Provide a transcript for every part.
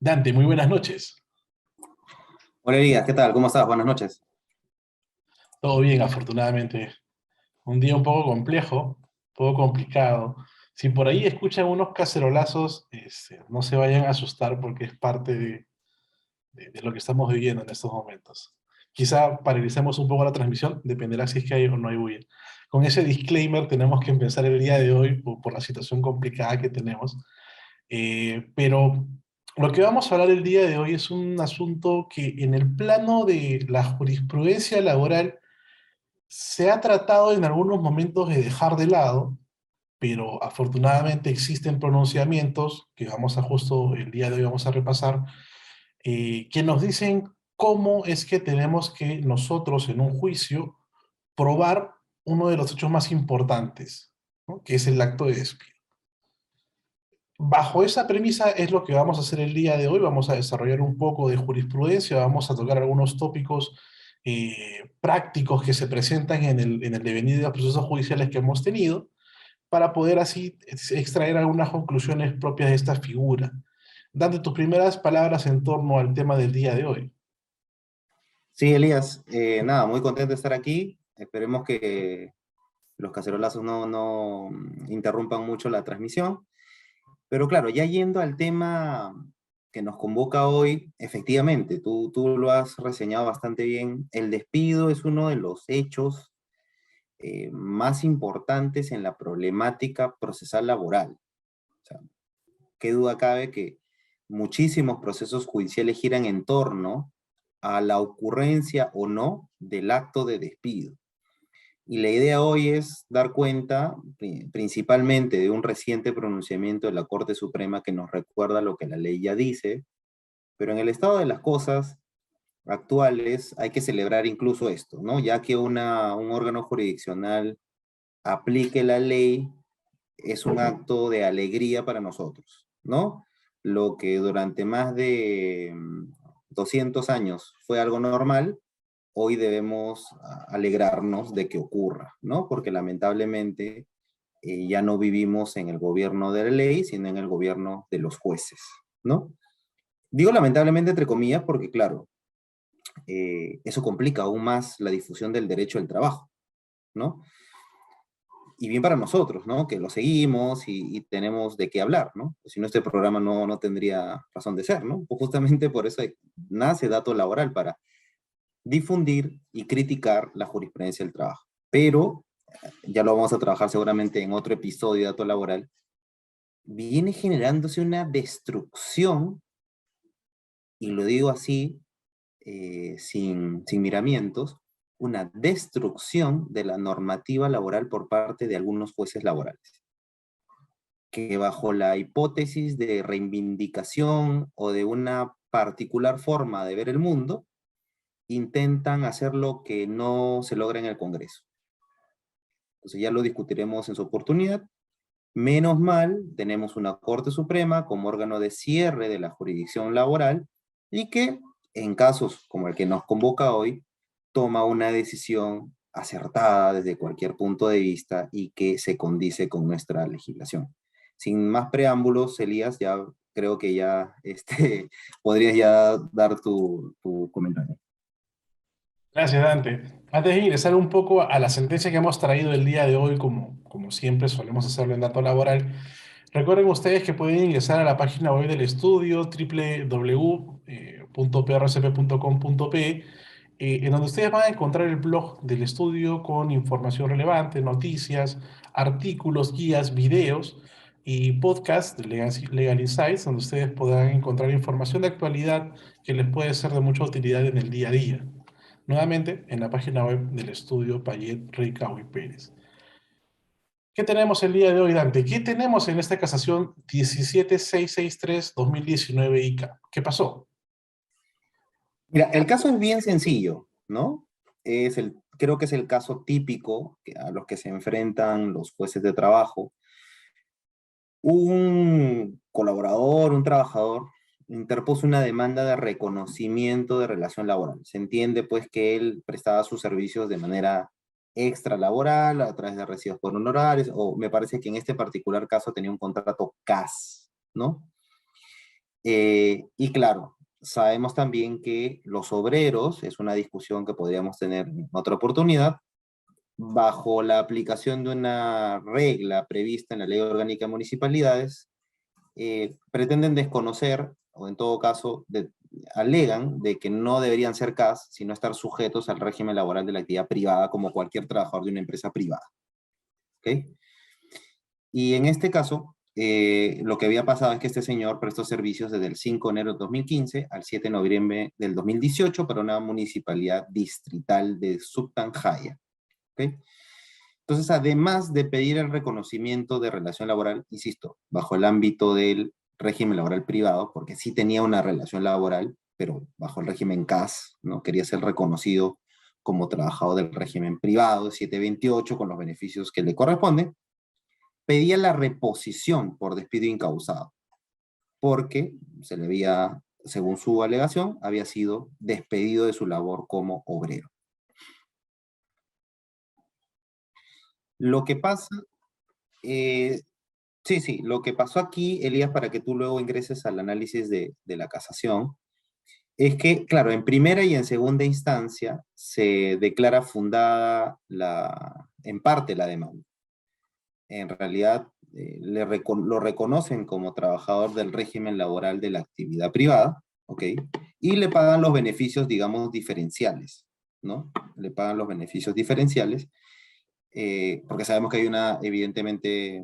Dante, muy buenas noches. Hola Elías, ¿qué tal? ¿Cómo estás? Buenas noches. Todo bien, afortunadamente. Un día un poco complejo, un poco complicado. Si por ahí escuchan unos cacerolazos, no se vayan a asustar porque es parte de lo que estamos viviendo en estos momentos. Quizá paralicemos un poco la transmisión, dependerá si es que hay o no hay bulla. Con ese disclaimer tenemos que empezar el día de hoy por la situación complicada que tenemos. Pero lo que vamos a hablar el día de hoy es un asunto que en el plano de la jurisprudencia laboral se ha tratado en algunos momentos de dejar de lado, pero afortunadamente existen pronunciamientos que vamos a justo el día de hoy vamos a repasar, que nos dicen cómo es que tenemos que nosotros en un juicio probar uno de los hechos más importantes, ¿no? Que es el acto de despido. Bajo esa premisa es lo que vamos a hacer el día de hoy. Vamos a desarrollar un poco de jurisprudencia, vamos a tocar algunos tópicos prácticos que se presentan en el devenir de los procesos judiciales que hemos tenido, para poder así extraer algunas conclusiones propias de esta figura. Dante, tus primeras palabras en torno al tema del día de hoy. Sí, Elías, nada, muy contento de estar aquí. Esperemos que los cacerolazos no interrumpan mucho la transmisión. Pero claro, ya yendo al tema que nos convoca hoy, efectivamente, tú lo has reseñado bastante bien. El despido es uno de los hechos más importantes en la problemática procesal laboral. O sea, qué duda cabe que muchísimos procesos judiciales giran en torno a la ocurrencia o no del acto de despido. Y la idea hoy es dar cuenta principalmente de un reciente pronunciamiento de la Corte Suprema que nos recuerda lo que la ley ya dice, pero en el estado de las cosas actuales hay que celebrar incluso esto, ¿no? Ya que un órgano jurisdiccional aplique la ley es un acto de alegría para nosotros, ¿no? Lo que durante más de 200 años fue algo normal, hoy debemos alegrarnos de que ocurra, ¿no? Porque lamentablemente ya no vivimos en el gobierno de la ley, sino en el gobierno de los jueces, ¿no? Digo lamentablemente entre comillas porque, claro, eso complica aún más la difusión del derecho al trabajo, ¿no? Y bien para nosotros, ¿no? Que lo seguimos y tenemos de qué hablar, ¿no? Si no, este programa no tendría razón de ser, ¿no? Pues justamente por eso nace Dato Laboral, para difundir y criticar la jurisprudencia del trabajo. Pero, ya lo vamos a trabajar seguramente en otro episodio de Dato Laboral, viene generándose una destrucción, y lo digo así, sin miramientos, una destrucción de la normativa laboral por parte de algunos jueces laborales, que bajo la hipótesis de reivindicación o de una particular forma de ver el mundo, intentan hacer lo que no se logra en el Congreso. Entonces ya lo discutiremos en su oportunidad. Menos mal, tenemos una Corte Suprema como órgano de cierre de la jurisdicción laboral y que, en casos como el que nos convoca hoy, toma una decisión acertada desde cualquier punto de vista y que se condice con nuestra legislación. Sin más preámbulos, Elías, ya creo que ya podrías ya dar tu comentario. Gracias, Dante. Antes de ingresar un poco a la sentencia que hemos traído el día de hoy, como siempre solemos hacerlo en Dato Laboral, recuerden ustedes que pueden ingresar a la página web del estudio www.prcp.com.pe, en donde ustedes van a encontrar el blog del estudio con información relevante, noticias, artículos, guías, videos y podcast de Legal Insights, donde ustedes podrán encontrar información de actualidad que les puede ser de mucha utilidad en el día a día. Nuevamente, en la página web del estudio Payet, Rica y Pérez. ¿Qué tenemos el día de hoy, Dante? ¿Qué tenemos en esta casación 17663-2019 ICA? ¿Qué pasó? Mira, el caso es bien sencillo, ¿no? Creo que es el caso típico a los que se enfrentan los jueces de trabajo. Un colaborador, un trabajador, interpuso una demanda de reconocimiento de relación laboral. Se entiende, pues, que él prestaba sus servicios de manera extralaboral, a través de recibos por honorarios, o me parece que en este particular caso tenía un contrato CAS, ¿no? Y claro, sabemos también que los obreros, es una discusión que podríamos tener en otra oportunidad, bajo la aplicación de una regla prevista en la Ley Orgánica de Municipalidades, pretenden desconocer, o en todo caso, alegan de que no deberían ser CAS, sino estar sujetos al régimen laboral de la actividad privada como cualquier trabajador de una empresa privada. ¿Ok? Y en este caso, lo que había pasado es que este señor prestó servicios desde el 5 de enero de 2015 al 7 de noviembre del 2018 para una municipalidad distrital de Subtanjaya. ¿Ok? Entonces, además de pedir el reconocimiento de relación laboral, insisto, bajo el ámbito del régimen laboral privado, porque sí tenía una relación laboral, pero bajo el régimen CAS, ¿no? Quería ser reconocido como trabajador del régimen privado, 728, con los beneficios que le corresponden, pedía la reposición por despido incausado, porque se le había, según su alegación, había sido despedido de su labor como obrero. Lo que pasa, eh, sí, lo que pasó aquí, Elías, para que tú luego ingreses al análisis de la casación, es que, claro, en primera y en segunda instancia se declara fundada en parte la demanda. En realidad, lo reconocen como trabajador del régimen laboral de la actividad privada, ¿ok? Y le pagan los beneficios, digamos, diferenciales, ¿no? Le pagan los beneficios diferenciales, porque sabemos que hay una, evidentemente,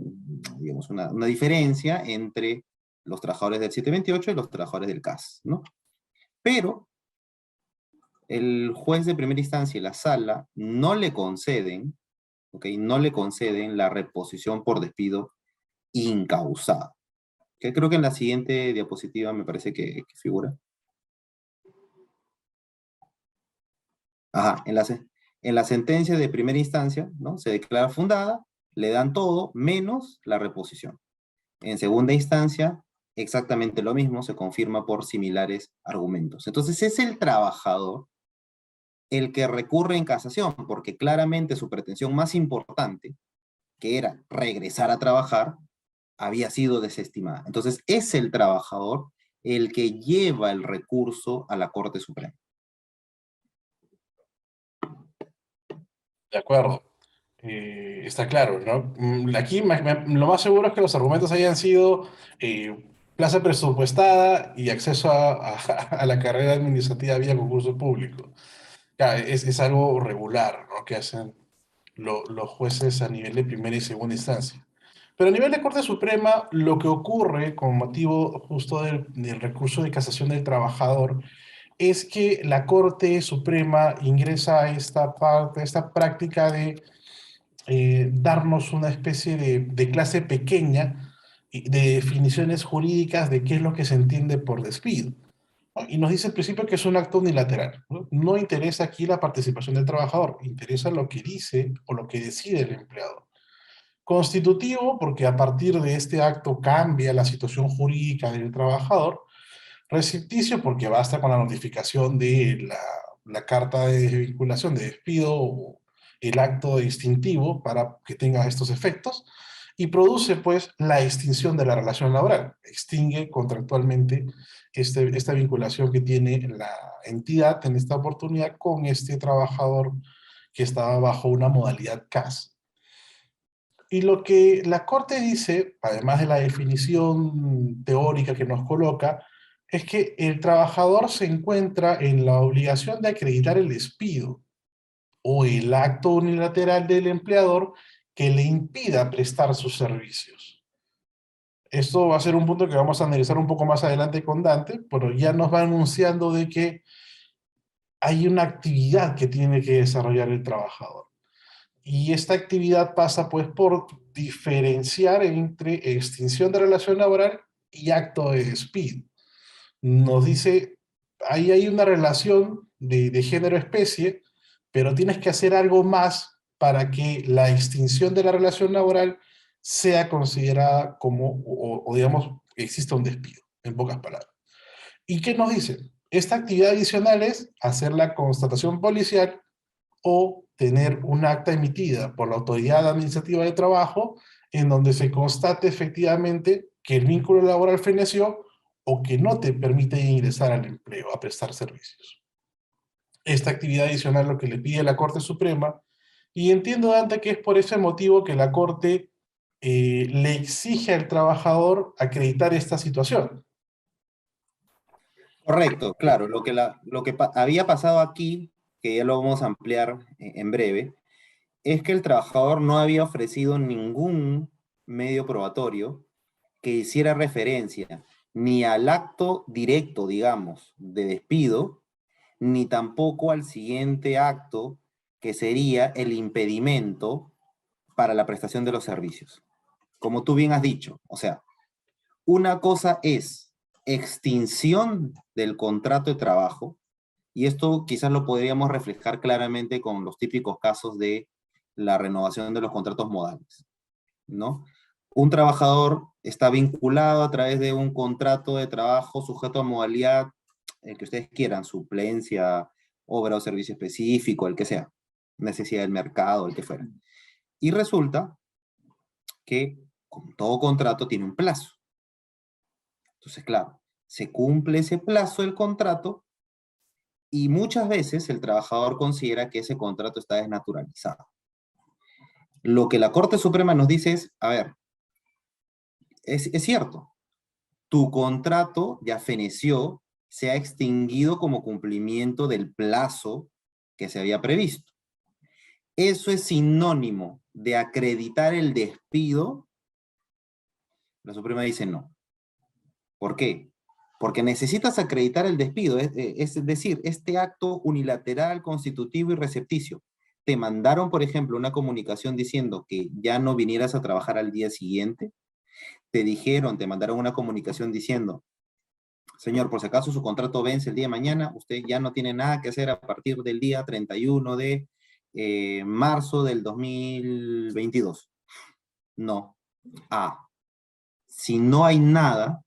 digamos, una diferencia entre los trabajadores del 728 y los trabajadores del CAS, ¿no? Pero el juez de primera instancia y la sala no le conceden, ¿ok? No le conceden la reposición por despido incausado. Que creo que en la siguiente diapositiva me parece que figura. Ajá, en la sentencia de primera instancia, ¿no? Se declara fundada, le dan todo menos la reposición. En segunda instancia, exactamente lo mismo, se confirma por similares argumentos. Entonces es el trabajador el que recurre en casación, porque claramente su pretensión más importante, que era regresar a trabajar, había sido desestimada. Entonces es el trabajador el que lleva el recurso a la Corte Suprema. De acuerdo. Está claro, ¿no? Aquí lo más seguro es que los argumentos hayan sido plaza presupuestada y acceso a la carrera administrativa vía concurso público. Ya, es algo regular, ¿no? Que hacen los jueces a nivel de primera y segunda instancia. Pero a nivel de Corte Suprema, lo que ocurre con motivo justo del recurso de casación del trabajador es que la Corte Suprema ingresa a esta parte, a esta práctica de darnos una especie de clase pequeña de definiciones jurídicas de qué es lo que se entiende por despido, ¿no? Y nos dice al principio que es un acto unilateral, ¿no? No interesa aquí la participación del trabajador, interesa lo que dice o lo que decide el empleador. Constitutivo, porque a partir de este acto cambia la situación jurídica del trabajador. Recepticio, porque basta con la notificación de la carta de vinculación de despido o el acto distintivo para que tenga estos efectos. Y produce, pues, la extinción de la relación laboral. Extingue contractualmente esta vinculación que tiene la entidad en esta oportunidad con este trabajador que estaba bajo una modalidad CAS. Y lo que la Corte dice, además de la definición teórica que nos coloca, es que el trabajador se encuentra en la obligación de acreditar el despido o el acto unilateral del empleador que le impida prestar sus servicios. Esto va a ser un punto que vamos a analizar un poco más adelante con Dante, pero ya nos va anunciando de que hay una actividad que tiene que desarrollar el trabajador. Y esta actividad pasa pues por diferenciar entre extinción de relación laboral y acto de despido. Nos dice, ahí hay una relación de género-especie, pero tienes que hacer algo más para que la extinción de la relación laboral sea considerada como, o digamos, exista un despido, en pocas palabras. ¿Y qué nos dice? Esta actividad adicional es hacer la constatación policial o tener un acta emitida por la autoridad administrativa de trabajo en donde se constate efectivamente que el vínculo laboral feneció o que no te permiten ingresar al empleo, a prestar servicios. Esta actividad adicional lo que le pide la Corte Suprema, y entiendo, Dante, que es por ese motivo que la Corte le exige al trabajador acreditar esta situación. Correcto, claro. Había pasado aquí, que ya lo vamos a ampliar en breve, es que el trabajador no había ofrecido ningún medio probatorio que hiciera referencia ni al acto directo, digamos, de despido, ni tampoco al siguiente acto, que sería el impedimento para la prestación de los servicios. Como tú bien has dicho, o sea, una cosa es extinción del contrato de trabajo, y esto quizás lo podríamos reflejar claramente con los típicos casos de la renovación de los contratos modales, ¿no? Un trabajador está vinculado a través de un contrato de trabajo sujeto a modalidad, el que ustedes quieran, suplencia, obra o servicio específico, el que sea, necesidad del mercado, el que fuera. Y resulta que, como todo contrato, tiene un plazo. Entonces, claro, se cumple ese plazo del contrato y muchas veces el trabajador considera que ese contrato está desnaturalizado. Lo que la Corte Suprema nos dice es, a ver, es cierto, tu contrato ya feneció, se ha extinguido como cumplimiento del plazo que se había previsto. ¿Eso es sinónimo de acreditar el despido? La Suprema dice no. ¿Por qué? Porque necesitas acreditar el despido, es decir, este acto unilateral, constitutivo y recepticio. Te mandaron, por ejemplo, una comunicación diciendo que ya no vinieras a trabajar al día siguiente. Te mandaron una comunicación diciendo, señor, por si acaso su contrato vence el día de mañana, usted ya no tiene nada que hacer a partir del día 31 de marzo del 2022. No. Si no hay nada,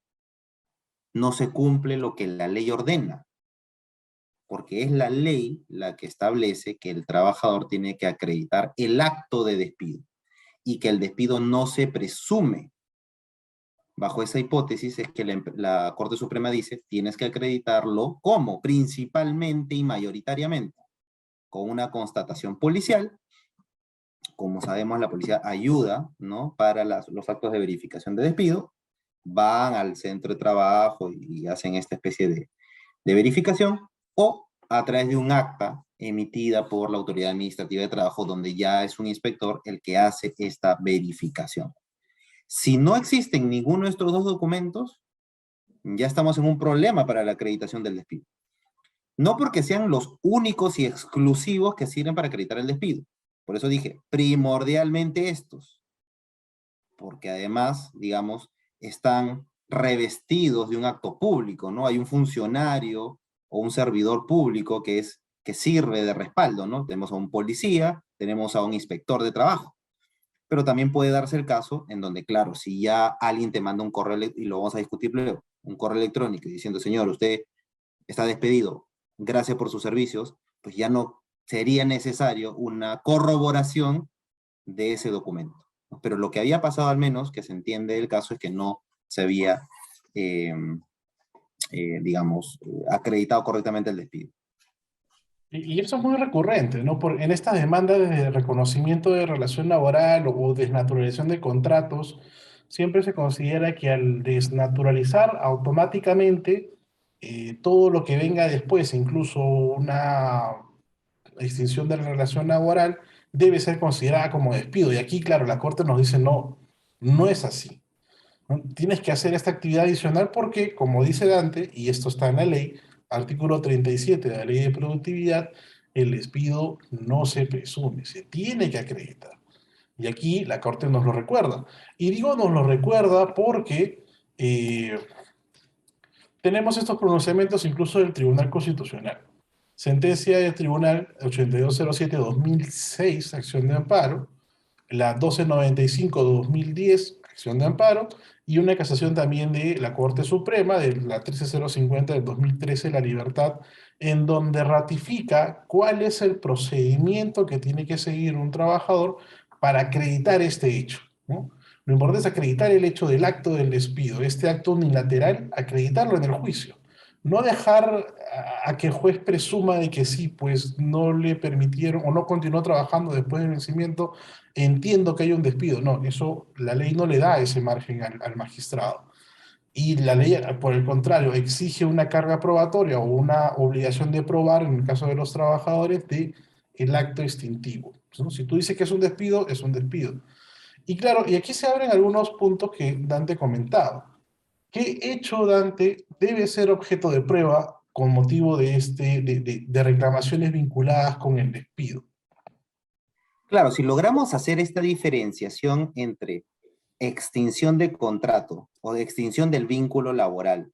no se cumple lo que la ley ordena, porque es la ley la que establece que el trabajador tiene que acreditar el acto de despido y que el despido no se presume. Bajo esa hipótesis es que la Corte Suprema dice, tienes que acreditarlo como principalmente y mayoritariamente, con una constatación policial. Como sabemos, la policía ayuda, ¿no?, para los actos de verificación de despido, van al centro de trabajo y hacen esta especie de verificación, o a través de un acta emitida por la Autoridad Administrativa de Trabajo, donde ya es un inspector el que hace esta verificación. Si no existen ninguno de estos dos documentos, ya estamos en un problema para la acreditación del despido. No porque sean los únicos y exclusivos que sirven para acreditar el despido. Por eso dije, primordialmente estos. Porque además, digamos, están revestidos de un acto público, ¿no? Hay un funcionario o un servidor público que sirve de respaldo, ¿no? Tenemos a un policía, tenemos a un inspector de trabajo. Pero también puede darse el caso en donde, claro, si ya alguien te manda un correo, y lo vamos a discutir luego, un correo electrónico diciendo, señor, usted está despedido, gracias por sus servicios, pues ya no sería necesario una corroboración de ese documento. Pero lo que había pasado, al menos, que se entiende del caso, es que no se había, digamos, acreditado correctamente el despido. Y eso es muy recurrente, ¿no? En estas demandas de reconocimiento de relación laboral o desnaturalización de contratos, siempre se considera que al desnaturalizar automáticamente todo lo que venga después, incluso una extinción de la relación laboral, debe ser considerada como despido. Y aquí, claro, la Corte nos dice, no, no es así, ¿no? Tienes que hacer esta actividad adicional porque, como dice Dante, y esto está en la ley, artículo 37 de la Ley de Productividad, el despido no se presume, se tiene que acreditar. Y aquí la Corte nos lo recuerda. Y digo nos lo recuerda porque tenemos estos pronunciamientos incluso del Tribunal Constitucional. Sentencia del Tribunal 8207-2006, acción de amparo, la 1295-2010, acción de amparo, y una casación también de la Corte Suprema, de la 13050 del 2013, La Libertad, en donde ratifica cuál es el procedimiento que tiene que seguir un trabajador para acreditar este hecho, ¿no? Lo importante es acreditar el hecho del acto del despido, este acto unilateral, acreditarlo en el juicio. No dejar a que el juez presuma de que sí, pues no le permitieron o no continuó trabajando después del vencimiento, entiendo que hay un despido. No, eso la ley no le da ese margen al magistrado. Y la ley, por el contrario, exige una carga probatoria o una obligación de probar, en el caso de los trabajadores, de el acto extintivo, ¿no? Si tú dices que es un despido, es un despido. Y claro, y aquí se abren algunos puntos que Dante comentaba. ¿Qué hecho, Dante, debe ser objeto de prueba con motivo de, de reclamaciones vinculadas con el despido? Claro, si logramos hacer esta diferenciación entre extinción de contrato o de extinción del vínculo laboral,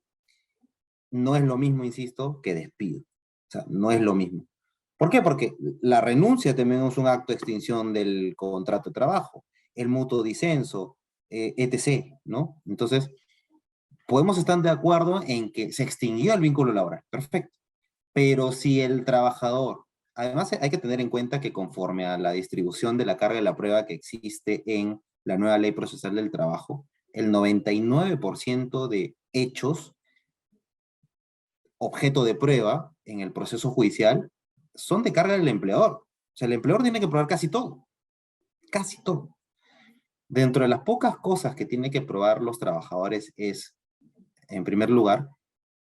no es lo mismo, insisto, que despido. O sea, no es lo mismo. ¿Por qué? Porque la renuncia también es un acto de extinción del contrato de trabajo, el mutuo disenso, etc., ¿no? Entonces, podemos estar de acuerdo en que se extinguió el vínculo laboral, perfecto. Pero si el trabajador, además hay que tener en cuenta que conforme a la distribución de la carga de la prueba que existe en la nueva ley procesal del trabajo, el 99% de hechos objeto de prueba en el proceso judicial son de carga del empleador. O sea, el empleador tiene que probar casi todo, casi todo. Dentro de las pocas cosas que tiene que probar los trabajadores es, en primer lugar,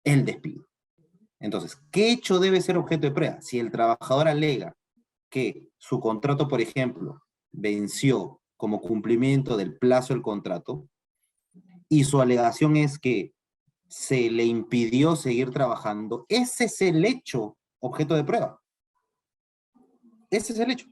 el despido. Entonces, ¿qué hecho debe ser objeto de prueba? Si el trabajador alega que su contrato, por ejemplo, venció como cumplimiento del plazo del contrato y su alegación es que se le impidió seguir trabajando, ese es el hecho objeto de prueba. Ese es el hecho.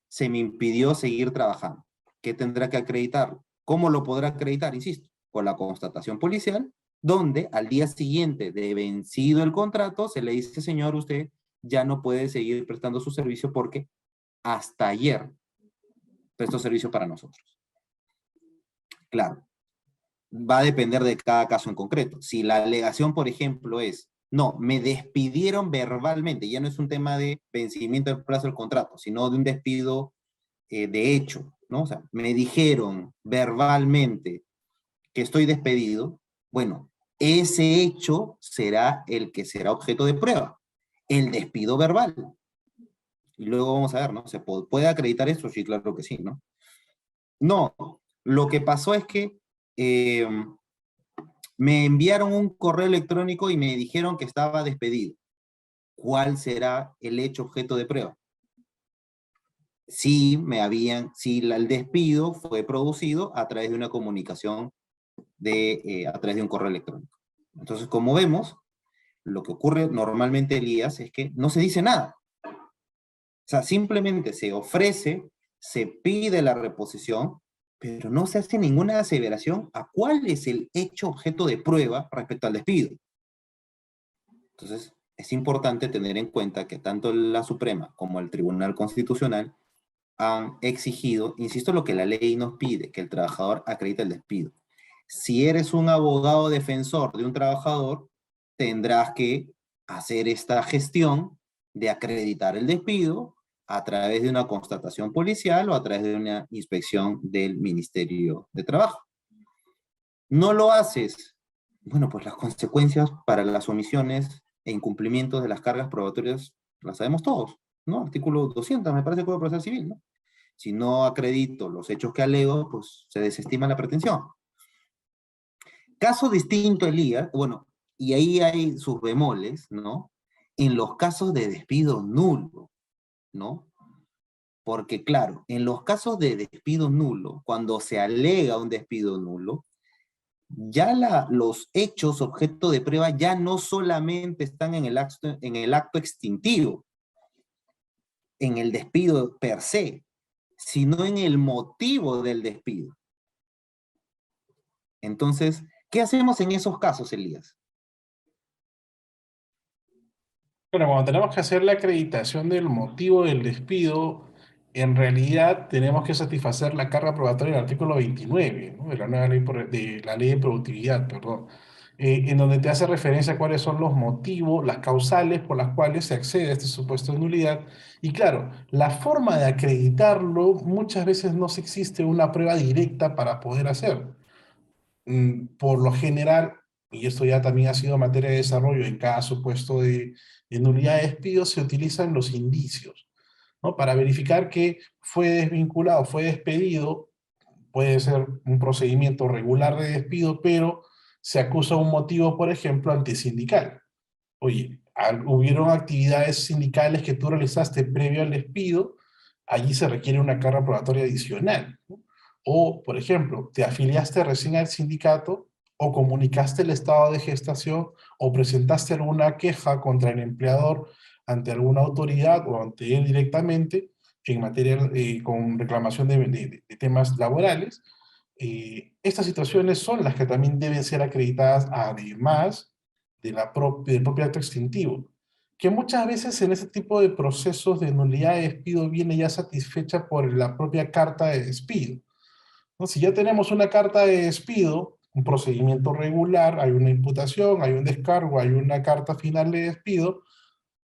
Se me impidió seguir trabajando. ¿Qué tendrá que acreditar? ¿Cómo lo podrá acreditar? Insisto, con la constatación policial, donde al día siguiente de vencido el contrato se le dice, señor, usted ya no puede seguir prestando su servicio porque hasta ayer prestó servicio para nosotros. Claro, va a depender de cada caso en concreto. Si la alegación, por ejemplo, es, no, me despidieron verbalmente, ya no es un tema de vencimiento del plazo del contrato, sino de un despido de hecho, ¿no? O sea, me dijeron verbalmente que estoy despedido, bueno, ese hecho será el que será objeto de prueba, el despido verbal. Y luego vamos a ver, ¿no? ¿Se puede acreditar eso? Sí, claro que sí, ¿no? No, lo que pasó es que eh, me enviaron un correo electrónico y me dijeron que estaba despedido. ¿Cuál será el hecho objeto de prueba? Si el despido fue producido a través de una comunicación a través de un correo electrónico. Entonces, como vemos, lo que ocurre normalmente, Elías, es que no se dice nada. O sea, simplemente se ofrece, se pide la reposición, pero no se hace ninguna aseveración a cuál es el hecho objeto de prueba respecto al despido. Entonces, es importante tener en cuenta que tanto la Suprema como el Tribunal Constitucional han exigido, insisto, lo que la ley nos pide, que el trabajador acredite el despido. Si eres un abogado defensor de un trabajador, tendrás que hacer esta gestión de acreditar el despido a través de una constatación policial o a través de una inspección del Ministerio de Trabajo. No lo haces, bueno, pues las consecuencias para las omisiones e incumplimientos de las cargas probatorias las sabemos todos, ¿no? Artículo 200, me parece, Código Procesal Civil, ¿no? Si no acredito los hechos que alego, pues se desestima la pretensión. Caso distinto, Elías, bueno, y ahí hay sus bemoles, ¿no? En los casos de despido nulo, ¿no? Porque claro, en los casos de despido nulo, cuando se alega un despido nulo, ya los hechos objeto de prueba ya no solamente están en el acto extintivo, en el despido per se, sino en el motivo del despido. Entonces, ¿qué hacemos en esos casos, Elías? Bueno, cuando tenemos que hacer la acreditación del motivo del despido, en realidad tenemos que satisfacer la carga probatoria del artículo 29, ¿no? De la nueva ley, de la ley de productividad, perdón. en donde te hace referencia a cuáles son los motivos, las causales por las cuales se accede a este supuesto de nulidad. Y claro, la forma de acreditarlo, muchas veces no se existe una prueba directa para poder hacer. Por lo general, y esto ya también ha sido materia de desarrollo en cada supuesto de nulidad de despido, se utilizan los indicios, ¿no? Para verificar que fue desvinculado, fue despedido, puede ser un procedimiento regular de despido, pero se acusa un motivo, por ejemplo, antisindical. Oye, hubieron actividades sindicales que tú realizaste previo al despido, allí se requiere una carga probatoria adicional, ¿no? O, por ejemplo, te afiliaste recién al sindicato o comunicaste el estado de gestación o presentaste alguna queja contra el empleador ante alguna autoridad o ante él directamente en materia con reclamación de temas laborales. Estas situaciones son las que también deben ser acreditadas además del propio acto extintivo, que muchas veces en este tipo de procesos de nulidad de despido viene ya satisfecha por la propia carta de despido, ¿no? Si ya tenemos una carta de despido, un procedimiento regular, hay una imputación, hay un descargo, hay una carta final de despido,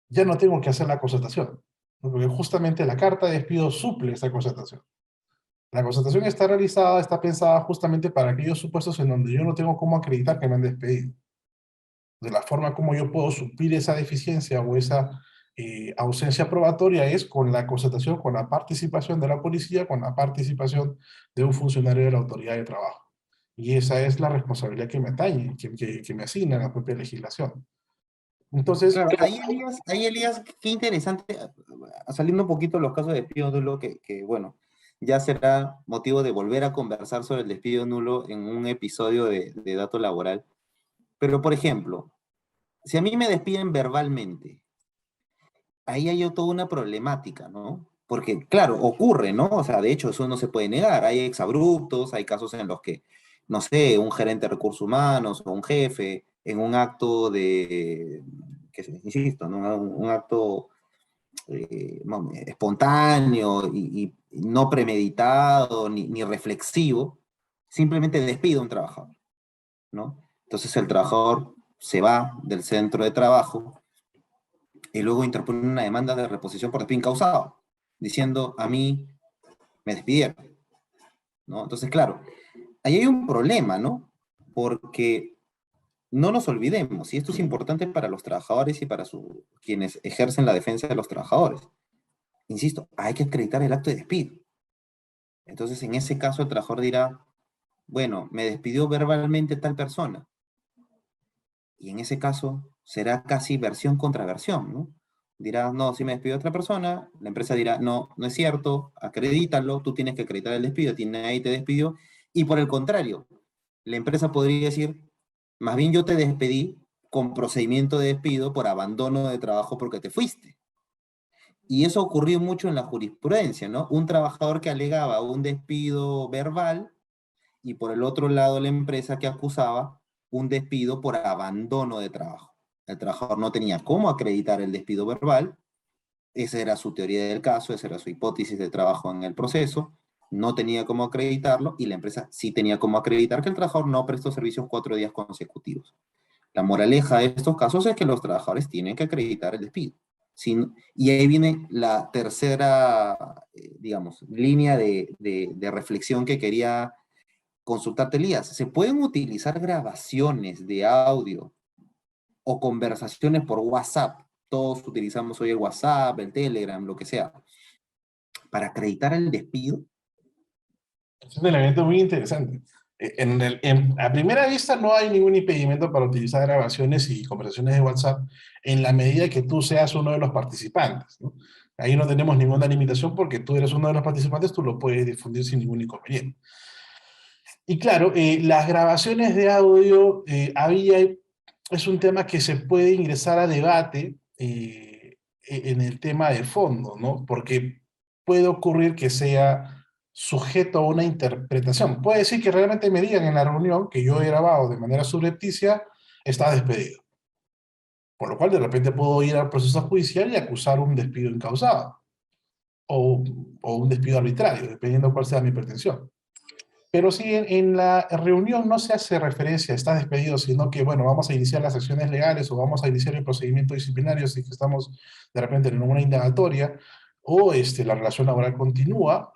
ya no tengo que hacer la constatación, ¿no? Porque justamente la carta de despido suple esta constatación. La constatación está realizada, está pensada justamente para aquellos supuestos en donde yo no tengo cómo acreditar que me han despedido. De la forma como yo puedo suplir esa deficiencia o esa ausencia probatoria es con la constatación, con la participación de la policía, con la participación de un funcionario de la autoridad de trabajo. Y esa es la responsabilidad que me atañe, que me asigna la propia legislación. Entonces, Claro, ahí Elías, qué interesante, saliendo un poquito de los casos de despido nulo, bueno, ya será motivo de volver a conversar sobre el despido nulo en un episodio de Dato Laboral. Pero, por ejemplo, si a mí me despiden verbalmente, ahí hay toda una problemática, ¿no? Porque, claro, ocurre, ¿no? O sea, de hecho, eso no se puede negar. Hay exabruptos, hay casos en los que, no sé, un gerente de recursos humanos o un jefe, en un acto insisto, ¿no? Un acto espontáneo y no premeditado ni reflexivo, simplemente despide a un trabajador, ¿no? Entonces el trabajador se va del centro de trabajo y luego interpone una demanda de reposición por despido incausado, diciendo a mí me despidieron, ¿no? Entonces, claro, ahí hay un problema, ¿no? Porque no nos olvidemos, y esto es importante para los trabajadores y para quienes ejercen la defensa de los trabajadores. Insisto, hay que acreditar el acto de despido. Entonces, en ese caso, el trabajador dirá, bueno, me despidió verbalmente tal persona. Y en ese caso, será casi versión contra versión, ¿no? Dirá, no, si me despidió otra persona, la empresa dirá, no, no es cierto, acredítalo, tú tienes que acreditar el despido, ahí te despidió. Y por el contrario, la empresa podría decir, más bien yo te despedí con procedimiento de despido por abandono de trabajo porque te fuiste. Y eso ocurrió mucho en la jurisprudencia, ¿no? Un trabajador que alegaba un despido verbal y por el otro lado la empresa que acusaba un despido por abandono de trabajo. El trabajador no tenía cómo acreditar el despido verbal, esa era su teoría del caso, esa era su hipótesis de trabajo en el proceso, no tenía cómo acreditarlo y la empresa sí tenía cómo acreditar que el trabajador no prestó servicios 4 días consecutivos. La moraleja de estos casos es que los trabajadores tienen que acreditar el despido. Y ahí viene la tercera, digamos, línea de reflexión que quería consultarte, Elías. ¿Se pueden utilizar grabaciones de audio o conversaciones por WhatsApp? Todos utilizamos hoy el WhatsApp, el Telegram, lo que sea, para acreditar el despido. es un elemento muy interesante. A primera vista no hay ningún impedimento para utilizar grabaciones y conversaciones de WhatsApp en la medida que tú seas uno de los participantes, ¿no? Ahí no tenemos ninguna limitación porque tú eres uno de los participantes, tú lo puedes difundir sin ningún inconveniente. Y claro, las grabaciones de audio, es un tema que se puede ingresar a debate en el tema de fondo, ¿no? Porque puede ocurrir que sea sujeto a una interpretación. Puede decir que realmente me digan en la reunión que yo he grabado de manera subrepticia, está despedido. Por lo cual de repente puedo ir al proceso judicial y acusar un despido incausado o, o un despido arbitrario, dependiendo cuál sea mi pretensión. Pero si en la reunión no se hace referencia, estás despedido, sino que, bueno, vamos a iniciar las acciones legales o vamos a iniciar el procedimiento disciplinario si que estamos de repente en una indagatoria o la relación laboral continúa,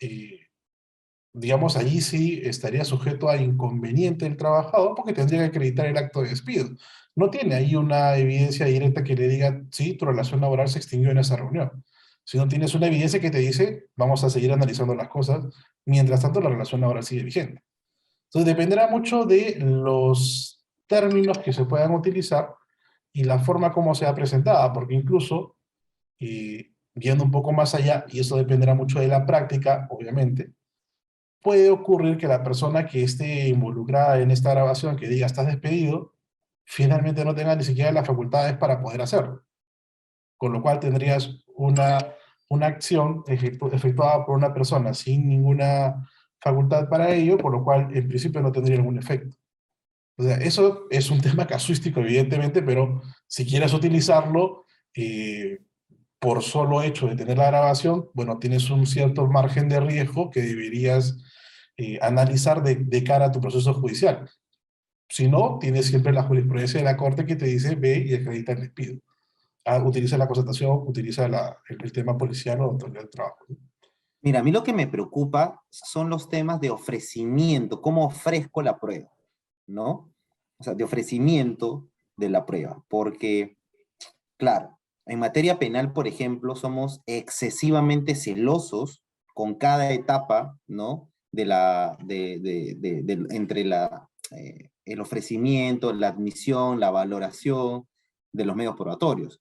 digamos, allí sí estaría sujeto a inconveniente del trabajador porque tendría que acreditar el acto de despido. No tiene ahí una evidencia directa que le diga, sí, tu relación laboral se extinguió en esa reunión. Sino tienes una evidencia que te dice, vamos a seguir analizando las cosas, mientras tanto la relación laboral sigue vigente. Entonces dependerá mucho de los términos que se puedan utilizar y la forma como sea presentada, porque incluso, viendo un poco más allá, y eso dependerá mucho de la práctica, obviamente, puede ocurrir que la persona que esté involucrada en esta grabación, que diga estás despedido, finalmente no tenga ni siquiera las facultades para poder hacerlo. Con lo cual tendrías una acción efectuada por una persona sin ninguna facultad para ello, por lo cual en principio no tendría ningún efecto. O sea, eso es un tema casuístico, evidentemente, pero si quieres utilizarlo por solo hecho de tener la grabación, bueno, tienes un cierto margen de riesgo que deberías analizar de cara a tu proceso judicial. Si no, tienes siempre la jurisprudencia de la Corte que te dice ve y acredita el despido. Utiliza la constatación, utiliza el tema policial o autoridad del trabajo. Mira, a mí lo que me preocupa son los temas de ofrecimiento, cómo ofrezco la prueba, ¿no? O sea, de ofrecimiento de la prueba, porque, claro, en materia penal, por ejemplo, somos excesivamente celosos con cada etapa, ¿no? Entre el ofrecimiento, la admisión, la valoración de los medios probatorios.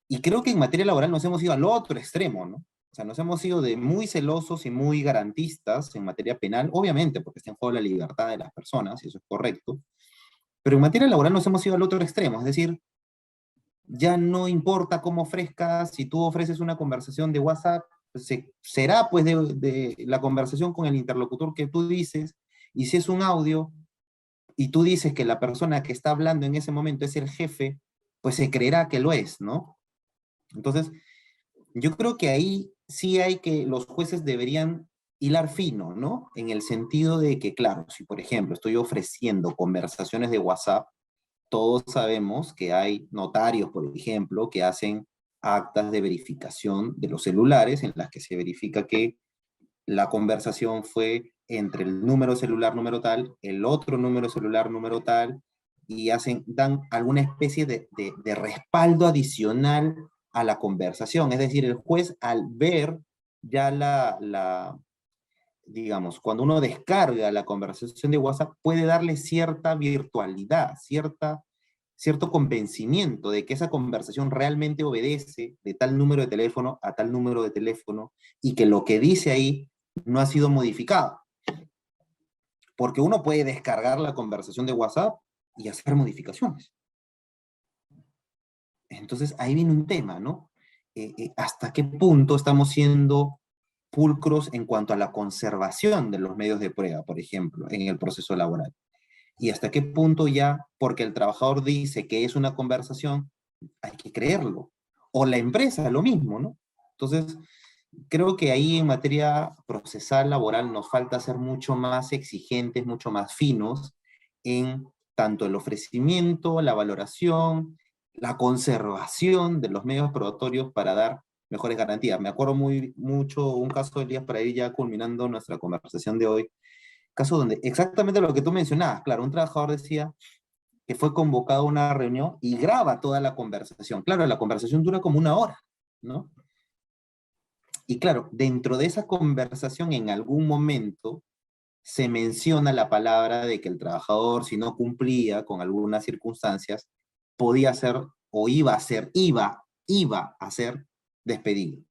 Y creo que en materia laboral nos hemos ido al otro extremo, ¿no? O sea, nos hemos ido de muy celosos y muy garantistas en materia penal, obviamente, porque está en juego la libertad de las personas, y eso es correcto, pero en materia laboral nos hemos ido al otro extremo, es decir, ya no importa cómo ofrezcas, si tú ofreces una conversación de WhatsApp, pues será pues de la conversación con el interlocutor que tú dices, y si es un audio, y tú dices que la persona que está hablando en ese momento es el jefe, pues se creerá que lo es, ¿no? Entonces, yo creo que ahí sí hay que, los jueces deberían hilar fino, ¿no? En el sentido de que, claro, si por ejemplo estoy ofreciendo conversaciones de WhatsApp, todos sabemos que hay notarios, por ejemplo, que hacen actas de verificación de los celulares en las que se verifica que la conversación fue entre el número celular número tal, el otro número celular número tal, y dan alguna especie de respaldo adicional a la conversación. Es decir, el juez al ver ya digamos, cuando uno descarga la conversación de WhatsApp, puede darle cierta virtualidad, cierto convencimiento de que esa conversación realmente obedece de tal número de teléfono a tal número de teléfono y que lo que dice ahí no ha sido modificado. Porque uno puede descargar la conversación de WhatsApp y hacer modificaciones. Entonces ahí viene un tema, ¿no? ¿Hasta qué punto estamos siendo pulcros en cuanto a la conservación de los medios de prueba, por ejemplo, en el proceso laboral? Y hasta qué punto ya, porque el trabajador dice que es una conversación, hay que creerlo. O la empresa, lo mismo, ¿no? Entonces, creo que ahí en materia procesal laboral nos falta ser mucho más exigentes, mucho más finos en tanto el ofrecimiento, la valoración, la conservación de los medios probatorios para dar mejores garantías. Me acuerdo mucho un caso de Elías para ir ya culminando nuestra conversación de hoy, caso donde exactamente lo que tú mencionabas, claro, un trabajador decía que fue convocado a una reunión y graba toda la conversación. Claro, la conversación dura como una hora, ¿no? Y claro, dentro de esa conversación en algún momento se menciona la palabra de que el trabajador, si no cumplía con algunas circunstancias, podía ser o iba a ser despedido.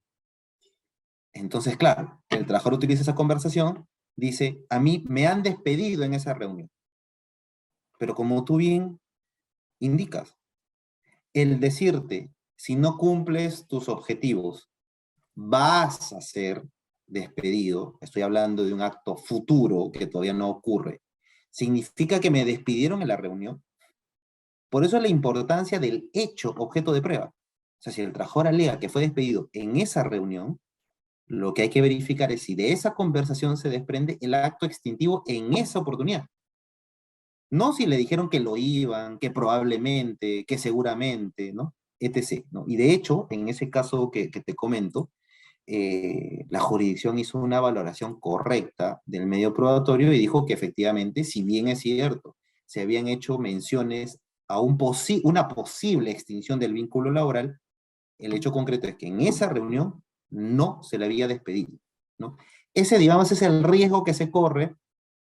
Entonces, claro, el trabajador utiliza esa conversación, dice, a mí me han despedido en esa reunión. Pero como tú bien indicas, el decirte, si no cumples tus objetivos, vas a ser despedido, estoy hablando de un acto futuro que todavía no ocurre, significa que me despidieron en la reunión. Por eso la importancia del hecho objeto de prueba. O sea, si el trabajador alega que fue despedido en esa reunión, Lo que hay que verificar es si de esa conversación se desprende el acto extintivo en esa oportunidad. No si le dijeron que lo iban, que probablemente, que seguramente, ¿no? Etc., ¿no? Y de hecho, en ese caso que te comento, la jurisdicción hizo una valoración correcta del medio probatorio y dijo que efectivamente, si bien es cierto, se habían hecho menciones a una posible extinción del vínculo laboral, el hecho concreto es que en esa reunión no se le había despedido, ¿no? Ese, digamos, es el riesgo que se corre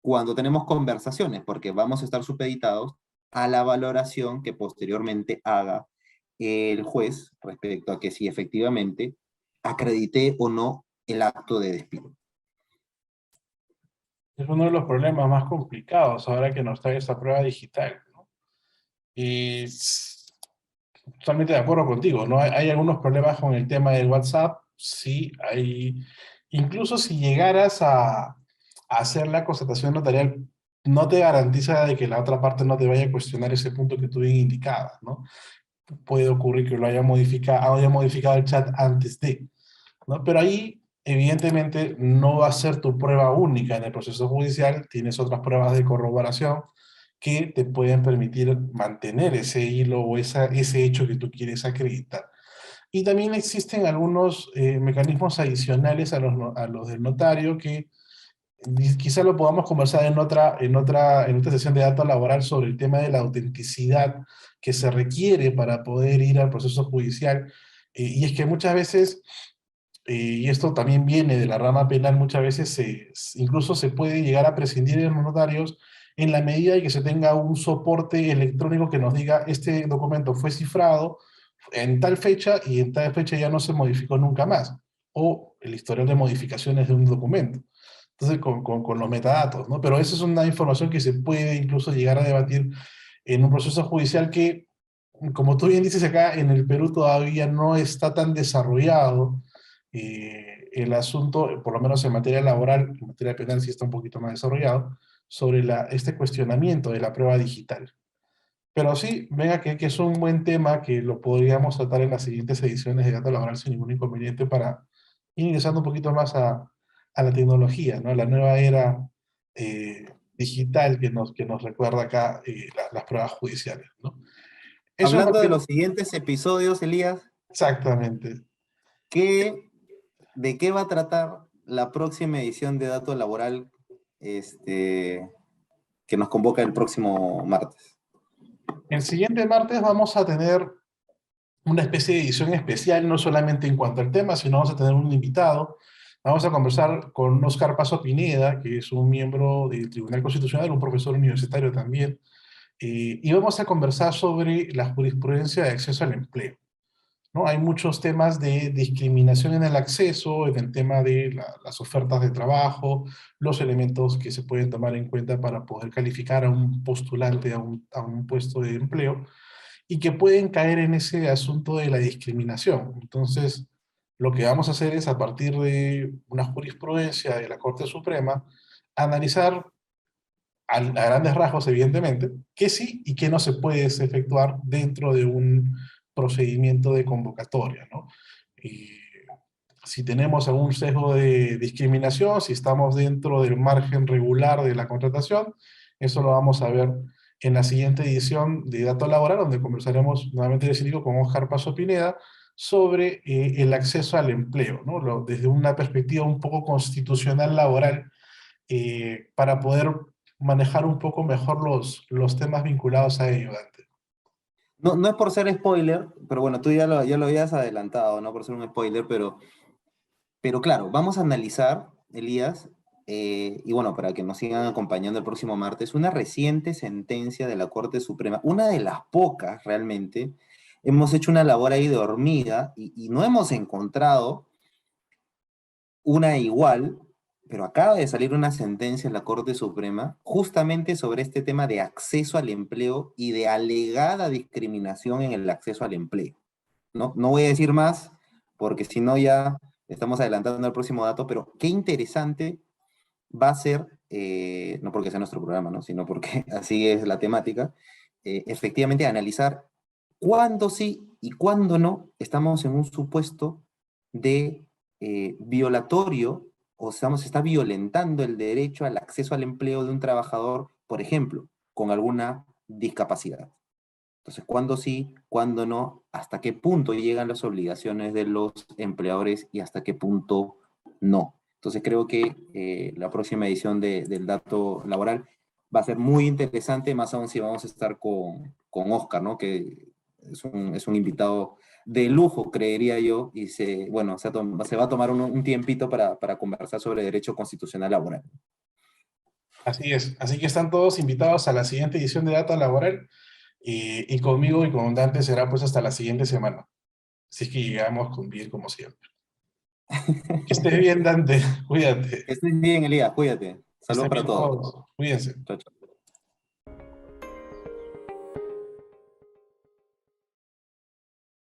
cuando tenemos conversaciones, porque vamos a estar supeditados a la valoración que posteriormente haga el juez respecto a que si efectivamente acredité o no el acto de despido. Es uno de los problemas más complicados ahora que nos trae esta prueba digital, ¿no? Y totalmente de acuerdo contigo, ¿no? Hay algunos problemas con el tema del WhatsApp, sí, hay, incluso si llegaras a hacer la constatación notarial, no te garantiza de que la otra parte no te vaya a cuestionar ese punto que tú bien indicabas, ¿no? Puede ocurrir que lo haya modificado el chat antes de, ¿no? Pero ahí, evidentemente, no va a ser tu prueba única en el proceso judicial, tienes otras pruebas de corroboración que te pueden permitir mantener ese hilo o ese hecho que tú quieres acreditar. Y también existen algunos mecanismos adicionales a los del notario que quizá lo podamos conversar en otra sesión de datos laboral sobre el tema de la autenticidad que se requiere para poder ir al proceso judicial. Y es que muchas veces y esto también viene de la rama penal, muchas veces incluso se puede llegar a prescindir de los notarios en la medida de que se tenga un soporte electrónico que nos diga este documento fue cifrado en tal fecha y en tal fecha ya no se modificó nunca más, o el historial de modificaciones de un documento. Entonces, con los metadatos, ¿no? Pero esa es una información que se puede incluso llegar a debatir en un proceso judicial que, como tú bien dices acá, en el Perú todavía no está tan desarrollado el asunto, por lo menos en materia laboral, en materia penal sí está un poquito más desarrollado, sobre este cuestionamiento de la prueba digital. Pero sí, venga, que es un buen tema que lo podríamos tratar en las siguientes ediciones de Dato Laboral sin ningún inconveniente para ir ingresando un poquito más a la tecnología, ¿no? La nueva era digital que nos recuerda acá las pruebas judiciales, ¿no? Eso en Hablando de cualquier... los siguientes episodios, Elías, Exactamente. ¿qué, ¿de qué va a tratar la próxima edición de Dato Laboral que nos convoca el próximo martes? El siguiente martes vamos a tener una especie de edición especial, no solamente en cuanto al tema, sino vamos a tener un invitado. Vamos a conversar con Oscar Paso Pineda, que es un miembro del Tribunal Constitucional, un profesor universitario también, y vamos a conversar sobre la jurisprudencia de acceso al empleo, ¿no? Hay muchos temas de discriminación en el acceso, en el tema de las ofertas de trabajo, los elementos que se pueden tomar en cuenta para poder calificar a un postulante a un puesto de empleo y que pueden caer en ese asunto de la discriminación. Entonces, lo que vamos a hacer es, a partir de una jurisprudencia de la Corte Suprema, analizar a grandes rasgos, evidentemente, qué sí y qué no se puede efectuar dentro de un procedimiento de convocatoria, ¿no? Y si tenemos algún sesgo de discriminación, si estamos dentro del margen regular de la contratación, eso lo vamos a ver en la siguiente edición de Dato Laboral, donde conversaremos nuevamente de síndico con Oscar Paso Pineda sobre el acceso al empleo, ¿no? Desde una perspectiva un poco constitucional laboral, para poder manejar un poco mejor los temas vinculados a ello, Dante. No, no es por ser spoiler, pero bueno, tú ya lo habías adelantado, no por ser un spoiler, pero claro, vamos a analizar, Elías, y bueno, para que nos sigan acompañando el próximo martes, una reciente sentencia de la Corte Suprema, una de las pocas realmente. Hemos hecho una labor ahí de hormiga y no hemos encontrado una igual, pero acaba de salir una sentencia en la Corte Suprema justamente sobre este tema de acceso al empleo y de alegada discriminación en el acceso al empleo. No, no voy a decir más porque si no ya estamos adelantando el próximo dato, pero qué interesante va a ser, no porque sea nuestro programa, ¿no? Sino porque así es la temática, efectivamente analizar cuándo sí y cuándo no estamos en un supuesto de violatorio, o sea, se está violentando el derecho al acceso al empleo de un trabajador, por ejemplo, con alguna discapacidad. Entonces, ¿cuándo sí, cuándo no? ¿Hasta qué punto llegan las obligaciones de los empleadores y hasta qué punto no? Entonces, creo que la próxima edición del dato laboral va a ser muy interesante, más aún si vamos a estar con Oscar, ¿no? Que es un invitado de lujo, creería yo, y bueno, se va a tomar un tiempito para conversar sobre derecho constitucional laboral. Así es. Así que están todos invitados a la siguiente edición de Data Laboral y conmigo y con Dante será pues hasta la siguiente semana. Así que llegamos con bien como siempre. Que estés bien, Dante. Cuídate. Que estés bien, Elías, cuídate. Que Saludos estén para bien todos. todos. Cuídense. Chao, chao.